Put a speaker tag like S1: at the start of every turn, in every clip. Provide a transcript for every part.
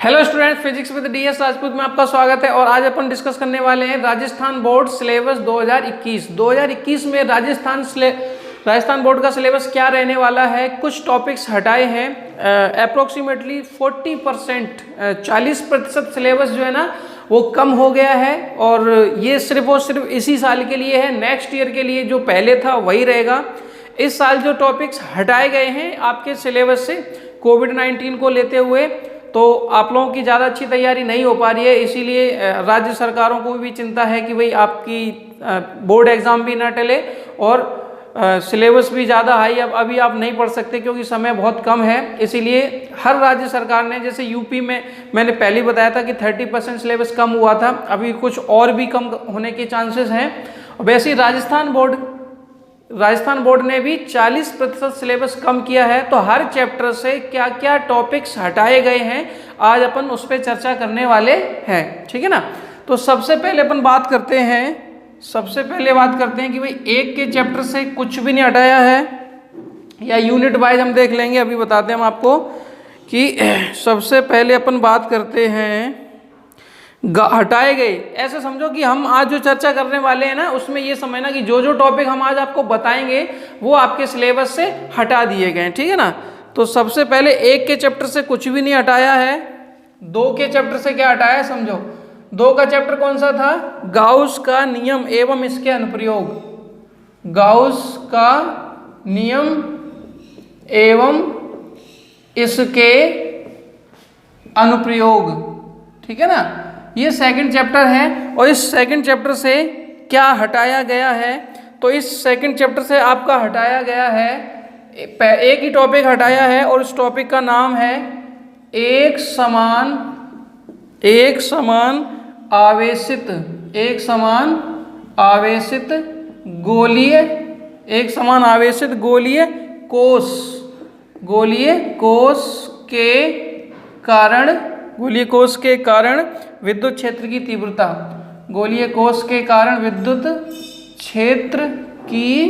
S1: Hello students, physics with DS Rajput में आपका स्वागत है। और आज अपन डिस्कस करने वाले हैं राजस्थान बोर्ड सिलेबस 2021 में राजस्थान बोर्ड का सिलेबस क्या रहने वाला है। कुछ टॉपिक्स हटाए हैं, अप्रोक्सीमेटली 40% सिलेबस जो है ना वो कम हो गया है। और ये सिर्फ और सिर्फ इसी साल के लिए है, नेक्स्ट ईयर के लिए जो पहले था वही रहेगा। इस साल जो टॉपिक्स हटाए गए हैं आपके सिलेबस से कोविड-19 को लेते हुए, तो आप लोगों की ज़्यादा अच्छी तैयारी नहीं हो पा रही है। इसीलिए राज्य सरकारों को भी चिंता है कि भाई आपकी बोर्ड एग्ज़ाम भी ना टले और सिलेबस भी ज़्यादा हाई अब अभी आप नहीं पढ़ सकते क्योंकि समय बहुत कम है। इसीलिए हर राज्य सरकार ने, जैसे यूपी में मैंने पहले बताया था कि 30% सिलेबस कम हुआ था, अभी कुछ और भी कम होने के चांसेस हैं। वैसे ही राजस्थान बोर्ड ने भी 40% सिलेबस कम किया है। तो हर चैप्टर से क्या क्या टॉपिक्स हटाए गए हैं आज अपन उस पर चर्चा करने वाले हैं, ठीक है ना। तो सबसे पहले बात करते हैं कि भाई एक के चैप्टर से कुछ भी नहीं हटाया है, या यूनिट वाइज हम देख लेंगे। अभी बताते हैं हम आपको कि सबसे पहले अपन बात करते हैं हटाए गए। ऐसे समझो कि हम आज जो चर्चा करने वाले हैं ना उसमें ये समझना कि जो जो टॉपिक हम आज आपको बताएंगे वो आपके सिलेबस से हटा दिए गए हैं, ठीक है ना। तो सबसे पहले एक के चैप्टर से कुछ भी नहीं हटाया है। दो के चैप्टर से क्या हटाया है समझो। दो का चैप्टर कौन सा था? गाउस का नियम एवं इसके अनुप्रयोग। गाउस का नियम एवं इसके अनुप्रयोग, ठीक है ना। ये सेकंड चैप्टर है। और इस सेकंड चैप्टर से क्या हटाया गया है? तो इस सेकंड चैप्टर से आपका हटाया गया है, एक ही टॉपिक हटाया है और उस टॉपिक का नाम है एक समान आवेशित गोलीय कोश के कारण विद्युत क्षेत्र की तीव्रता। गोलीय कोश के कारण विद्युत क्षेत्र की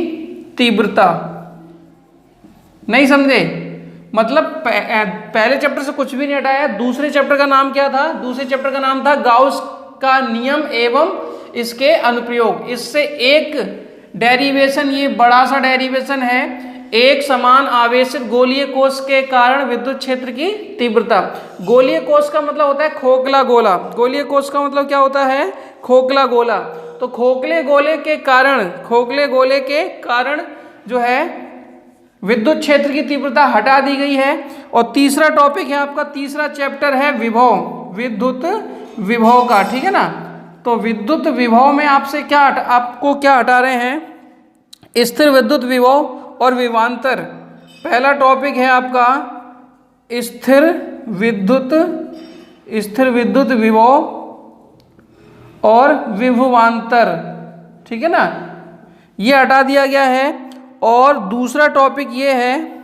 S1: तीव्रता। नहीं समझे? मतलब पहले चैप्टर से कुछ भी नहीं हटाया। दूसरे चैप्टर का नाम क्या था? दूसरे चैप्टर का नाम था गाउस का नियम एवं इसके अनुप्रयोग। इससे एक डेरिवेशन, ये बड़ा सा डेरिवेशन है, एक समान आवेशित गोलीय कोश के कारण विद्युत क्षेत्र की तीव्रता। गोलीय कोश का मतलब होता है खोखला गोला। गोलीय कोश का मतलब क्या होता है? खोखला गोला। तो खोखले गोले के कारण जो है विद्युत क्षेत्र की तीव्रता हटा दी गई है। और तीसरा टॉपिक है आपका, तीसरा चैप्टर है विद्युत विभव का, ठीक है ना। तो विद्युत विभव में आपको क्या हटा रहे हैं? स्थिर विद्युत विभव और विभवांतर। पहला टॉपिक है आपका स्थिर विद्युत विभव और विभवांतर, ठीक है ना, ये हटा दिया गया है। और दूसरा टॉपिक ये है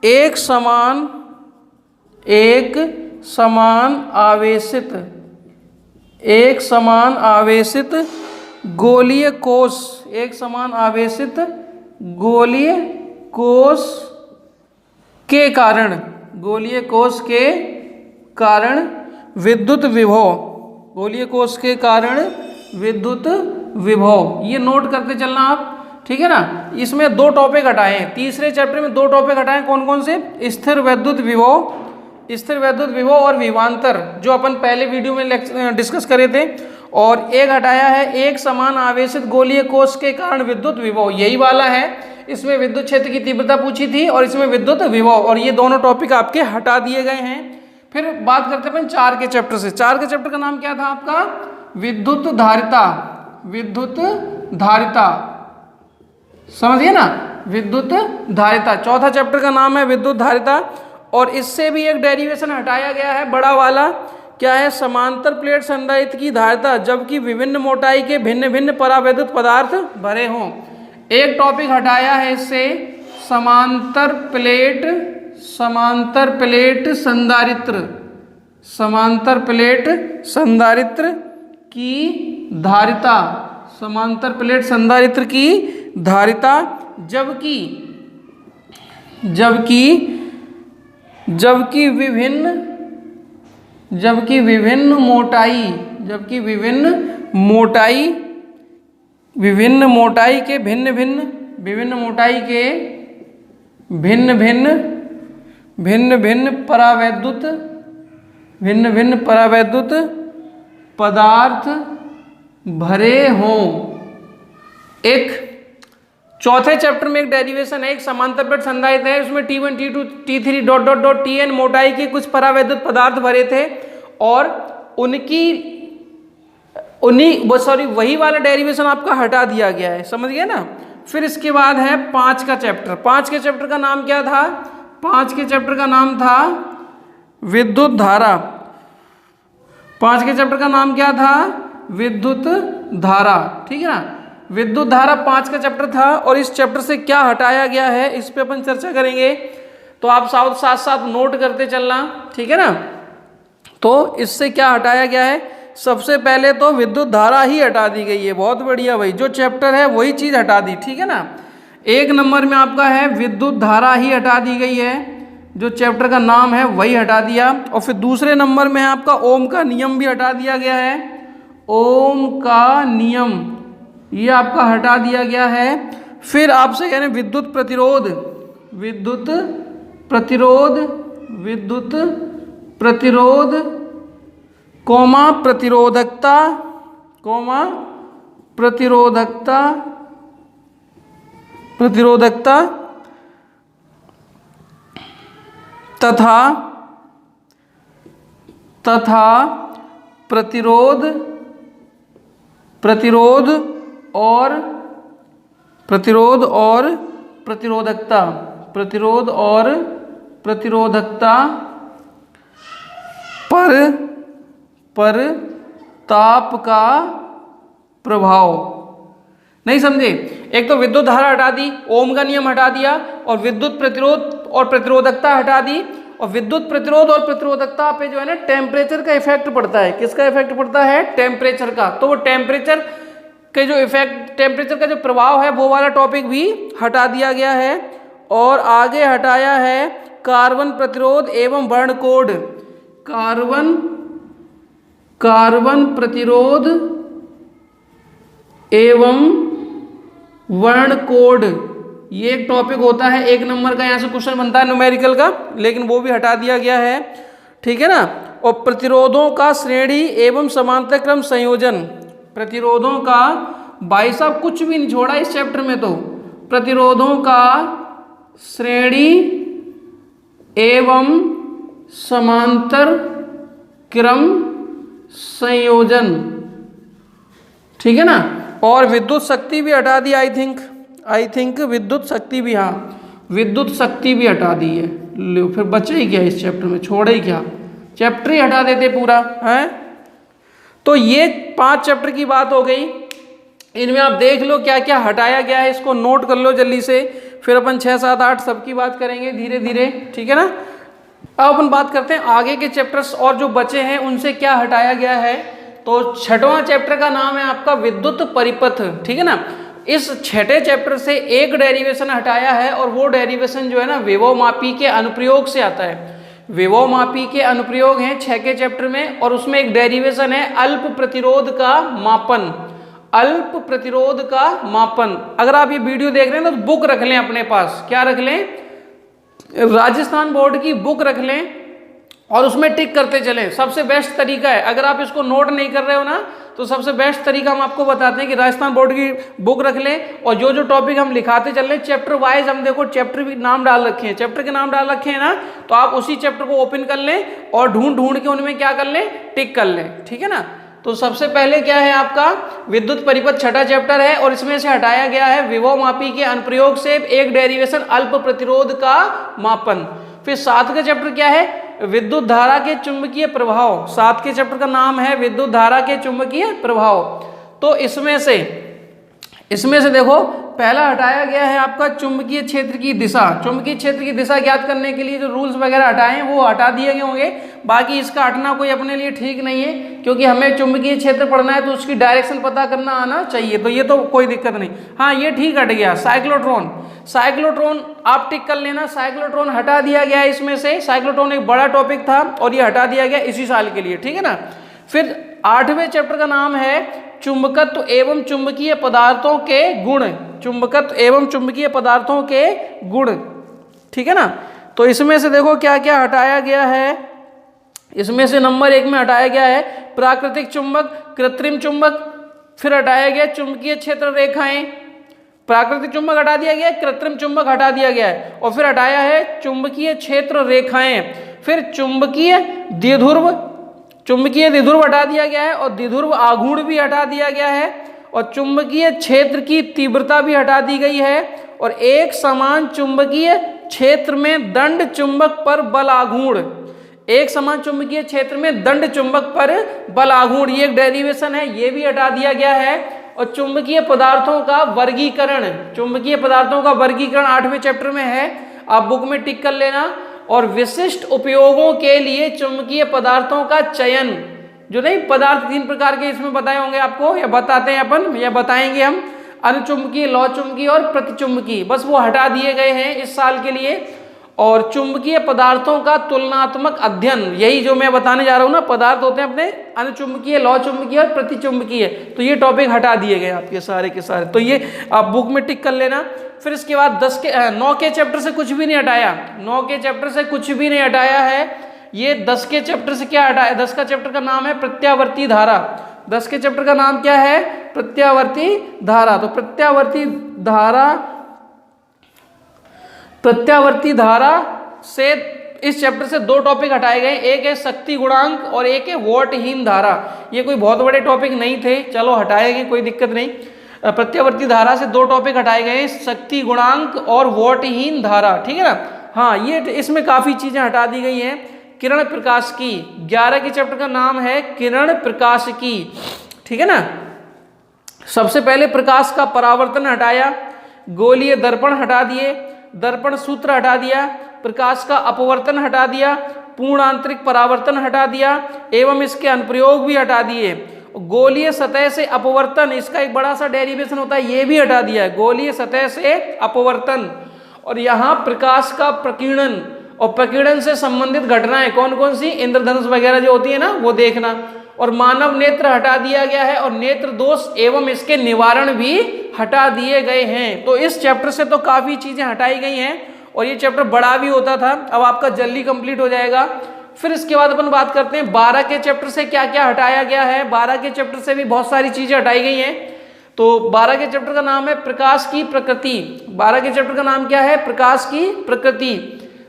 S1: एक समान आवेशित गोलीय कोश के कारण विद्युत विभव। ये नोट करते चलना आप, ठीक है ना। इसमें दो टॉपिक हटाए हैं, तीसरे चैप्टर में दो टॉपिक हटाए। कौन कौन से? स्थिर विद्युत विभव और विभवांतर, जो अपन पहले वीडियो में डिस्कस करे थे। और एक हटाया है एक समान आवेशित गोलीय कोश के कारण विद्युत विभव, यही वाला है। इसमें विद्युत क्षेत्र की तीव्रता पूछी थी और इसमें विद्युत विभव, और ये दोनों टॉपिक आपके हटा दिए गए हैं। फिर बात करते हैं 4 के चैप्टर से। 4 के चैप्टर का नाम क्या था आपका? विद्युत धारिता, समझिए ना, विद्युत धारिता। चौथा चैप्टर का नाम है विद्युत धारिता। और इससे भी एक डेरिवेशन हटाया गया है, बड़ा वाला। क्या है? समांतर प्लेट संधारित्र की धारिता जबकि विभिन्न मोटाई के भिन्न भिन्न परावैद्युत पदार्थ भरे हों। एक टॉपिक हटाया है इससे, समांतर प्लेट संधारित्र की धारिता, जबकि जबकि विभिन्न मोटाई के भिन्न परावैद्युत पदार्थ भरे हों। एक चौथे चैप्टर में एक डेरिवेशन है, एक समांतर प्लेट संधारित्र है, उसमें T1 T2 T3 dot dot dot Tn मोटाई के कुछ परावैद्युत पदार्थ भरे थे और वही वाला डेरिवेशन आपका हटा दिया गया है, समझ गए ना। फिर इसके बाद है 5 का चैप्टर। 5 के चैप्टर का नाम क्या था? 5 के चैप्टर का नाम था विद्युत धारा। 5 के चैप्टर का नाम क्या था? विद्युत धारा, ठीक है ना। विद्युत धारा 5 का चैप्टर था और इस चैप्टर से क्या हटाया गया है इस पे अपन चर्चा करेंगे, तो आप साथ साथ नोट करते चलना, ठीक है ना। तो इससे क्या हटाया गया है? सबसे पहले तो विद्युत धारा ही हटा दी गई है। बहुत बढ़िया भाई, जो चैप्टर है वही चीज हटा दी, ठीक है ना। 1 नंबर में आपका है विद्युत धारा ही हटा दी गई है, जो चैप्टर का नाम है वही हटा दिया। और फिर दूसरे नंबर में है आपका ओम का नियम भी हटा दिया गया है। ओम का नियम ये आपका हटा दिया गया है। फिर आपसे कह रहे हैं विद्युत प्रतिरोध कौमा प्रतिरोधकता तथा प्रतिरोध और प्रतिरोधकता पर ताप का प्रभाव। नहीं समझे? एक तो विद्युत धारा हटा दी, ओम का नियम हटा दिया और विद्युत प्रतिरोध और प्रतिरोधकता हटा दी। और विद्युत प्रतिरोध और प्रतिरोधकता पे जो है ना टेम्परेचर का इफेक्ट पड़ता है। किसका इफेक्ट पड़ता है? टेम्परेचर का। तो वो टेम्परेचर के जो इफेक्ट, टेम्परेचर का जो प्रभाव है वो वाला टॉपिक भी हटा दिया गया है। और आगे हटाया है कार्बन प्रतिरोध एवं वर्ण कोड। कार्बन प्रतिरोध एवं वर्ण कोड, ये एक टॉपिक होता है 1 नंबर का, यहाँ से क्वेश्चन बनता है न्यूमेरिकल का, लेकिन वो भी हटा दिया गया है, ठीक है ना। और प्रतिरोधों का श्रेणी एवं समांतर क्रम संयोजन, प्रतिरोधों का, भाई साहब कुछ भी नहीं छोड़ा इस चैप्टर में, तो प्रतिरोधों का श्रेणी एवं समांतर क्रम संयोजन, ठीक है ना। और विद्युत शक्ति भी हटा दी। आई थिंक विद्युत शक्ति भी, हाँ विद्युत शक्ति भी हटा दी है। लो फिर बचे ही क्या इस चैप्टर में, छोड़े ही क्या, चैप्टर ही हटा देते पूरा है। तो ये 5 चैप्टर की बात हो गई। इनमें आप देख लो क्या क्या हटाया गया है, इसको नोट कर लो जल्दी से। फिर अपन 6, 7, 8 सबकी बात करेंगे धीरे धीरे, ठीक है ना। अब अपन बात करते हैं आगे के चैप्टर्स और जो बचे हैं उनसे क्या हटाया गया है। तो 6वां चैप्टर का नाम है आपका विद्युत परिपथ, ठीक है ना। इस 6ठे चैप्टर से एक डेरिवेशन हटाया है और वो डेरिवेशन जो है ना विभवमापी के अनुप्रयोग से आता है। विभवमापी के अनुप्रयोग हैं 6 के चैप्टर में, और उसमें एक डेरिवेशन है अल्प प्रतिरोध का मापन। अल्प प्रतिरोध का मापन, अगर आप ये वीडियो देख रहे हैं तो बुक रख लें अपने पास। क्या रख लें? राजस्थान बोर्ड की बुक रख लें और उसमें टिक करते चलें। सबसे बेस्ट तरीका है, अगर आप इसको नोट नहीं कर रहे हो ना तो सबसे बेस्ट तरीका हम आपको बताते हैं कि राजस्थान बोर्ड की बुक रख लें और जो जो टॉपिक हम लिखाते चल रहे हैं चैप्टर वाइज, हम देखो चैप्टर भी नाम डाल रखे हैं, चैप्टर के नाम डाल रखे हैं ना, तो आप उसी चैप्टर को ओपन कर लें और ढूंढ के उनमें क्या कर लें, टिक कर लें, ठीक है ना। तो सबसे पहले क्या है आपका विद्युत परिपथ 6ठा चैप्टर है और इसमें से हटाया गया है विभवमापी के अनुप्रयोग से एक डेरिवेशन अल्प प्रतिरोध का मापन। फिर 7 का चैप्टर क्या है? विद्युत धारा के चुंबकीय प्रभाव। 7 के चैप्टर का नाम है विद्युत धारा के चुंबकीय प्रभाव। तो इसमें से देखो पहला हटाया गया है आपका चुंबकीय क्षेत्र की दिशा। चुंबकीय क्षेत्र की दिशा ज्ञात करने के लिए जो रूल्स वगैरह हटाए हैं वो हटा दिए गए होंगे। बाकी इसका हटना कोई अपने लिए ठीक नहीं है, क्योंकि हमें चुंबकीय क्षेत्र पढ़ना है तो उसकी डायरेक्शन पता करना आना चाहिए, तो ये तो कोई दिक्कत नहीं। हाँ, ये ठीक हट गया। साइक्लोट्रॉन, साइक्लोट्रॉन आप टिक कर लेना, साइक्लोट्रॉन हटा दिया गया इसमें से। साइक्लोट्रॉन एक बड़ा टॉपिक था और ये हटा दिया गया इसी साल के लिए, ठीक है ना। फिर 8वें चैप्टर का नाम है चुंबकत्व एवं चुंबकीय पदार्थों के गुण। चुंबकत्व एवं चुंबकीय पदार्थों के गुण, ठीक है ना। तो इसमें से देखो क्या क्या हटाया गया है। इसमें से नंबर 1 में हटाया गया है प्राकृतिक चुंबक, कृत्रिम चुंबक। फिर हटाया गया चुंबकीय क्षेत्र रेखाएं। प्राकृतिक चुंबक हटा दिया गया, कृत्रिम चुंबक हटा दिया गया है, और फिर हटाया है चुंबकीय क्षेत्र रेखाएं। फिर चुंबकीय द्विध्रुव, चुंबकीय द्विध्रुव हटा दिया गया है, और द्विध्रुव आघूर्ण भी हटा दिया गया है, और चुंबकीय क्षेत्र की तीव्रता भी हटा दी गई है, और एक समान चुंबकीय क्षेत्र में दंड चुंबक पर बल आघूर्ण। एक समान चुंबकीय क्षेत्र में दंड चुंबक पर बल आघूर्ण, ये एक डेरिवेशन है, ये भी हटा दिया गया है। और चुंबकीय पदार्थों का वर्गीकरण, चुंबकीय पदार्थों का वर्गीकरण 8वें चैप्टर में है, आप बुक में टिक कर लेना। और विशिष्ट उपयोगों के लिए चुंबकीय पदार्थों का चयन, जो नहीं पदार्थ 3 प्रकार के इसमें बताए होंगे आपको, या बताते हैं अपन, या बताएंगे हम, अनुचुंबकीय, लौ चुंबकीय और प्रतिचुंबकीय, बस वो हटा दिए गए हैं इस साल के लिए। और चुंबकीय पदार्थों का तुलनात्मक अध्ययन, यही जो मैं बताने जा रहा हूँ ना, पदार्थ होते हैं अपने अनुचुंबकीय, लौ चुंबकीय और प्रतिचुंबकीय, तो ये टॉपिक हटा दिए गए आपके सारे के सारे, तो ये आप बुक में टिक कर लेना। फिर इसके बाद 9 के चैप्टर से कुछ भी नहीं हटाया, 9 के चैप्टर से कुछ भी नहीं हटाया है। ये 10 के चैप्टर से क्या हटाया, 10 का चैप्टर का नाम है प्रत्यावर्ती धारा। 10 के चैप्टर का नाम क्या है, प्रत्यावर्ती धारा। तो प्रत्यावर्ती धारा से इस चैप्टर से 2 टॉपिक हटाए गए, एक है शक्ति गुणांक और एक है वोल्टहीन धारा। ये कोई बहुत बड़े टॉपिक नहीं थे, चलो हटाए गए, कोई दिक्कत नहीं। प्रत्यावर्ती धारा से 2 टॉपिक हटाए गए, शक्ति गुणांक और वोल्टहीन धारा, ठीक है ना। हाँ, ये इसमें काफी चीजें हटा दी गई हैं। किरण प्रकाशिकी, 11 के चैप्टर का नाम है किरण प्रकाशिकी, ठीक है ना। सबसे पहले प्रकाश का परावर्तन हटाया, गोलीय दर्पण हटा दिए, दर्पण सूत्र हटा दिया, प्रकाश का अपवर्तन हटा दिया, पूर्ण आंतरिक परावर्तन हटा दिया, एवं इसके अनुप्रयोग भी हटा दिए। गोलीय सतह से अपवर्तन, इसका एक बड़ा सा डेरिवेशन होता है, ये भी हटा दिया है, गोलीय सतह से अपवर्तन। और यहाँ प्रकाश का प्रकीर्णन, और प्रकीर्णन से संबंधित घटनाएं कौन कौन सी, इंद्रधनुष वगैरह जो होती है ना, वो देखना। और मानव नेत्र हटा दिया गया है, और नेत्र दोष एवं इसके निवारण भी हटा दिए गए हैं। तो इस चैप्टर से तो काफी चीजें हटाई गई हैं, और ये चैप्टर बड़ा भी होता था, अब आपका जल्दी कंप्लीट हो जाएगा। फिर इसके बाद अपन बात करते हैं 12 के चैप्टर से क्या क्या हटाया गया है। 12 के चैप्टर से भी बहुत सारी चीजें हटाई गई हैं। तो 12 के चैप्टर का नाम है प्रकाश की प्रकृति। 12 के चैप्टर का नाम क्या है, प्रकाश की प्रकृति।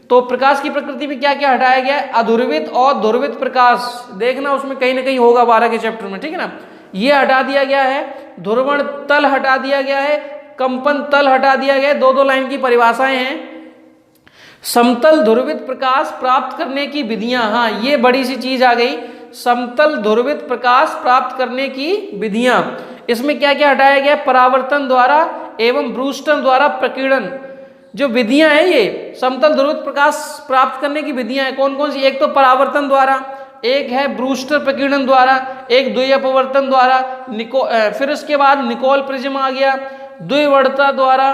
S1: तो प्रकाश की प्रकृति में क्या क्या हटाया गया है, अध्रुवित और ध्रुवित प्रकाश, देखना उसमें कहीं ना कहीं होगा 12 के चैप्टर में, ठीक है ना। ये हटा दिया गया है, ध्रुवण तल हटा दिया गया है, कंपन तल हटा दिया गया है, 2-2 लाइन की परिभाषाएं हैं। समतल ध्रुवित प्रकाश प्राप्त करने की विधियां, हाँ ये बड़ी सी चीज आ गई, समतल ध्रुवित प्रकाश प्राप्त करने की विधियां। इसमें क्या क्या हटाया गया, परावर्तन द्वारा एवं ब्रूस्टन द्वारा प्रकीर्णन, जो विधियां हैं ये समतल ध्रुवित प्रकाश प्राप्त करने की विधियां हैं कौन कौन सी, एक तो परावर्तन द्वारा, एक है ब्रूस्टर प्रकीर्णन द्वारा, एक द्विअपवर्तन द्वारा, फिर इसके बाद निकोल प्रिज्म आ गया, द्विवर्णता द्वारा,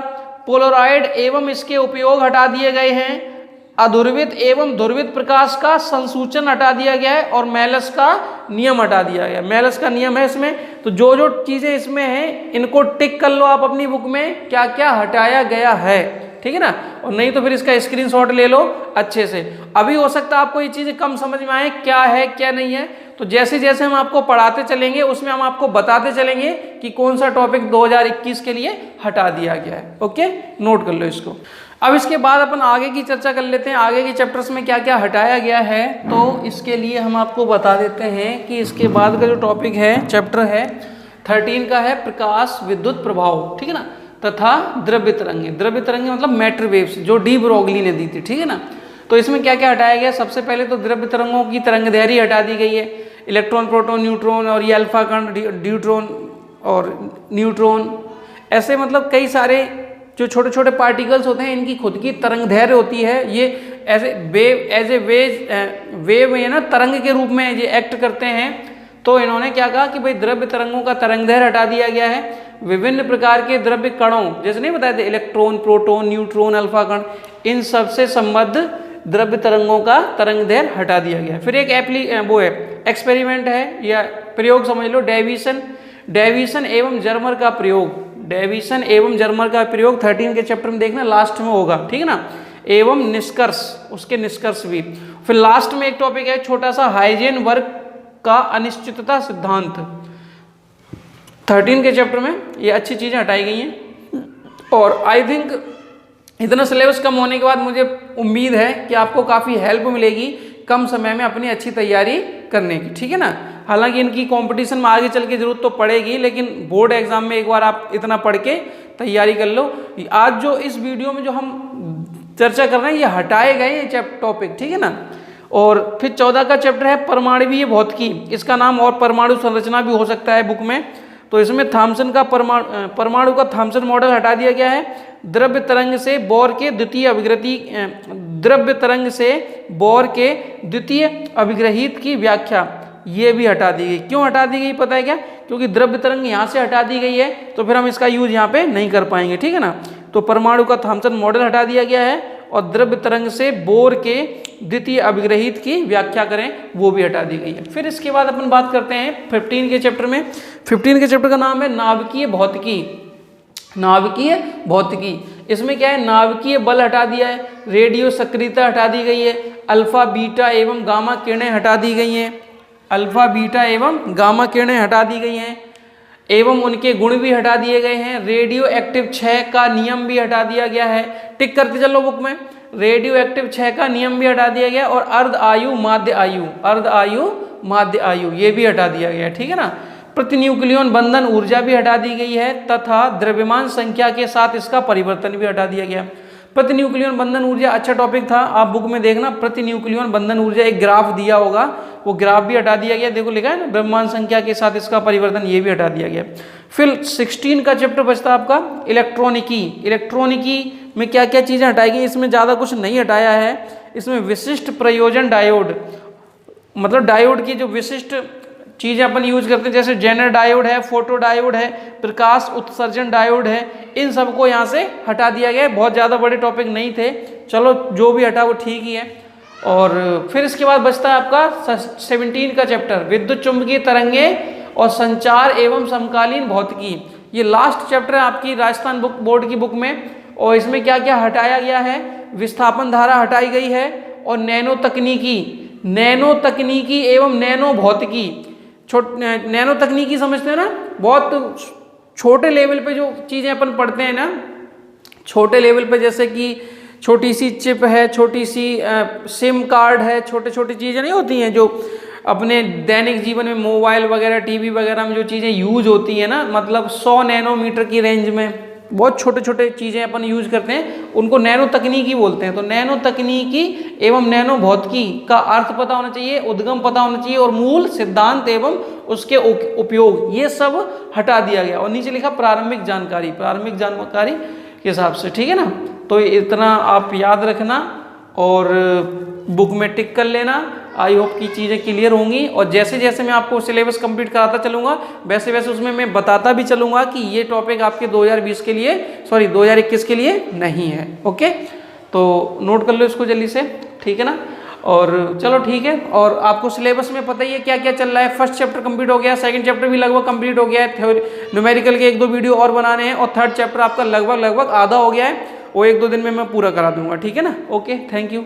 S1: पोलराइड एवं इसके उपयोग हटा दिए गए हैं, अध्रुवित एवं ध्रुवित प्रकाश का संसूचन हटा दिया गया है, और मेलस का नियम हटा दिया गया। मेलस का नियम है इसमें, तो जो जो चीजें इसमें हैं इनको टिक कर लो आप अपनी बुक में, क्या क्या हटाया गया है, ठीक है ना। और नहीं तो फिर इसका स्क्रीनशॉट ले लो अच्छे से। अभी हो सकता है आपको ये चीजें कम समझ में आए, क्या है क्या नहीं है, तो जैसे जैसे हम आपको पढ़ाते चलेंगे उसमें हम आपको बताते चलेंगे कि कौन सा टॉपिक 2021 के लिए हटा दिया गया है। ओके, नोट कर लो इसको। अब इसके बाद अपन आगे की चर्चा कर लेते हैं, आगे के चैप्टर्स में क्या क्या हटाया गया है। तो इसके लिए हम आपको बता देते हैं कि इसके बाद का जो टॉपिक है, चैप्टर है 13 का है प्रकाश विद्युत प्रभाव, ठीक है ना, तथा द्रव्य तरंगे। द्रव्य तरंगे मतलब मैटर वेव्स, जो डी ब्रोगली ने दी थी, ठीक है ना। तो इसमें क्या क्या हटाया गया, सबसे पहले तो द्रव्य तरंगों की तरंगदैर्घ्य हटा दी गई है, इलेक्ट्रॉन, प्रोटॉन, न्यूट्रॉन, और ये अल्फा कण, ड्यूट्रॉन और न्यूट्रॉन, ऐसे मतलब कई सारे जो छोटे छोटे पार्टिकल्स होते हैं इनकी खुद की तरंग दैर्घ्य होती है, ये ऐसे वेव में ना तरंग के रूप में ये एक्ट करते हैं। तो इन्होंने क्या कहा कि भाई द्रव्य तरंगों का तरंग दैर्घ्य हटा दिया गया है। विभिन्न प्रकार के द्रव्य कणों, जैसे नहीं बताए थे इलेक्ट्रॉन, प्रोटॉन, न्यूट्रॉन, अल्फा कण, इन सब से संबद्ध द्रव्य तरंगों का तरंग दैर्घ्य हटा दिया गया। फिर एक एक्सपेरिमेंट है या प्रयोग समझ लो, डेविसन एवं जर्मर का प्रयोग, डेविसन एवं जर्मर का प्रयोग 13 के चैप्टर में देखना, लास्ट में होगा, ठीक है ना। एवं निष्कर्ष, उसके निष्कर्ष भी। फिर लास्ट में एक टॉपिक है छोटा सा, हाइजेनबर्ग का अनिश्चितता सिद्धांत, 13 के चैप्टर में ये अच्छी चीजें हटाई गई हैं। और आई थिंक इतना सिलेबस कम होने के बाद मुझे उम्मीद है कि आपको काफ़ी हेल्प मिलेगी कम समय में अपनी अच्छी तैयारी करने की, ठीक है ना। हालांकि इनकी कंपटीशन में आगे चल के जरूरत तो पड़ेगी, लेकिन बोर्ड एग्जाम में एक बार आप इतना पढ़ के तैयारी कर लो। आज जो इस वीडियो में जो हम चर्चा कर रहे हैं ये हटाए गए ये टॉपिक, ठीक है ना। और फिर 14 का चैप्टर है परमाणुवीय भौतिकी, इसका नाम और परमाणु संरचना भी हो सकता है बुक में। तो इसमें थॉमसन का परमाणु का थॉमसन मॉडल हटा दिया गया है। द्रव्य तरंग से बोर के द्वितीय अभिग्रहित की व्याख्या ये भी हटा दी गई। क्यों हटा दी गई पता है क्या? क्योंकि द्रव्य तरंग यहाँ से हटा दी गई है तो फिर हम इसका यूज यहाँ पे नहीं कर पाएंगे, ठीक है ना। तो परमाणु का थॉमसन मॉडल हटा दिया गया है और द्रव्य तरंग से बोर के द्वितीय अभिग्रहित की व्याख्या करें वो भी हटा दी गई है। फिर इसके बाद अपन बात करते हैं 15 के चैप्टर में। 15 के चैप्टर का नाम है नाभिकीय भौतिकी। नाभिकीय भौतिकी, इसमें क्या है, नाभिकीय बल हटा दिया है, रेडियो सक्रियता हटा दी गई है, अल्फा बीटा एवं गामा किरणें हटा दी गई हैं, अल्फा बीटा एवं गामा किरणें हटा दी गई हैं एवं उनके गुण भी हटा दिए गए हैं। रेडियो एक्टिव क्षय का नियम भी हटा दिया गया है, टिक करके चलो बुक में, रेडियो एक्टिव क्षय का नियम भी हटा दिया गया और अर्ध आयु माध्य आयु ये भी हटा दिया गया, ठीक है ना। प्रतिन्यूक्लियन बंधन ऊर्जा भी हटा दी गई है तथा द्रव्यमान संख्या के साथ इसका परिवर्तन भी हटा दिया गया। प्रतिन्यूक्लियन बंधन ऊर्जा अच्छा टॉपिक था, आप बुक में देखना, प्रतिन्यूक्लियन बंधन ऊर्जा एक ग्राफ दिया होगा, वो ग्राफ भी हटा दिया गया, देखो लिखा है ना, द्रव्यमान संख्या के साथ इसका परिवर्तन ये भी हटा दिया गया। फिर 16 का चैप्टर बचता आपका इलेक्ट्रॉनिकी। इलेक्ट्रॉनिकी में क्या क्या चीज़ें हटाई गई, इसमें ज़्यादा कुछ नहीं हटाया है। इसमें विशिष्ट प्रयोजन डायोड, मतलब डायोड की जो विशिष्ट चीज़ें अपन यूज करते हैं, जैसे जेनर डायोड है, फोटो डायोड है, प्रकाश उत्सर्जन डायोड है, इन सबको यहाँ से हटा दिया गया है। बहुत ज़्यादा बड़े टॉपिक नहीं थे, चलो जो भी हटा वो ठीक ही है। और फिर इसके बाद बचता है आपका 17 का चैप्टर विद्युत चुंबकीय तरंगे और संचार एवं समकालीन भौतिकी। ये लास्ट चैप्टर है आपकी राजस्थान बोर्ड की बुक में। और इसमें क्या क्या हटाया गया है, विस्थापन धारा हटाई गई है और नैनो तकनीकी एवं नैनो भौतिकी। नैनो तकनीकी समझते हैं ना, बहुत छोटे लेवल पे जो चीज़ें अपन पढ़ते हैं ना, छोटे लेवल पे, जैसे कि छोटी सी चिप है, छोटी सी सिम कार्ड है, छोटे छोटी चीज़ें नहीं होती हैं जो अपने दैनिक जीवन में मोबाइल वगैरह टीवी वगैरह में जो चीज़ें यूज होती हैं ना, मतलब 100 नैनोमीटर की रेंज में बहुत छोटे छोटे चीज़ें अपन यूज करते हैं, उनको नैनो तकनीकी बोलते हैं। तो नैनो तकनीकी एवं नैनो भौतिकी का अर्थ पता होना चाहिए, उद्गम पता होना चाहिए और मूल सिद्धांत एवं उसके उपयोग, ये सब हटा दिया गया। और नीचे लिखा प्रारंभिक जानकारी के हिसाब से, ठीक है ना। तो इतना आप याद रखना और बुक में टिक कर लेना। आई होप की चीज़ें क्लियर होंगी और जैसे जैसे मैं आपको सिलेबस कंप्लीट कराता चलूँगा वैसे वैसे उसमें मैं बताता भी चलूँगा कि ये टॉपिक आपके 2021 के लिए नहीं है। ओके, तो नोट कर लो इसको जल्दी से, ठीक है ना। और चलो ठीक है, और आपको सिलेबस में पता ही है क्या क्या चल रहा है। फर्स्ट चैप्टर कंप्लीट हो गया, सेकंड चैप्टर भी लगभग कंप्लीट हो गया है, थ्योरी न्यूमेरिकल के 1-2 वीडियो और बनाने हैं और थर्ड चैप्टर आपका लगभग आधा हो गया है, वो 1-2 दिन में मैं पूरा करा दूंगा, ठीक है ना। Okay, thank you.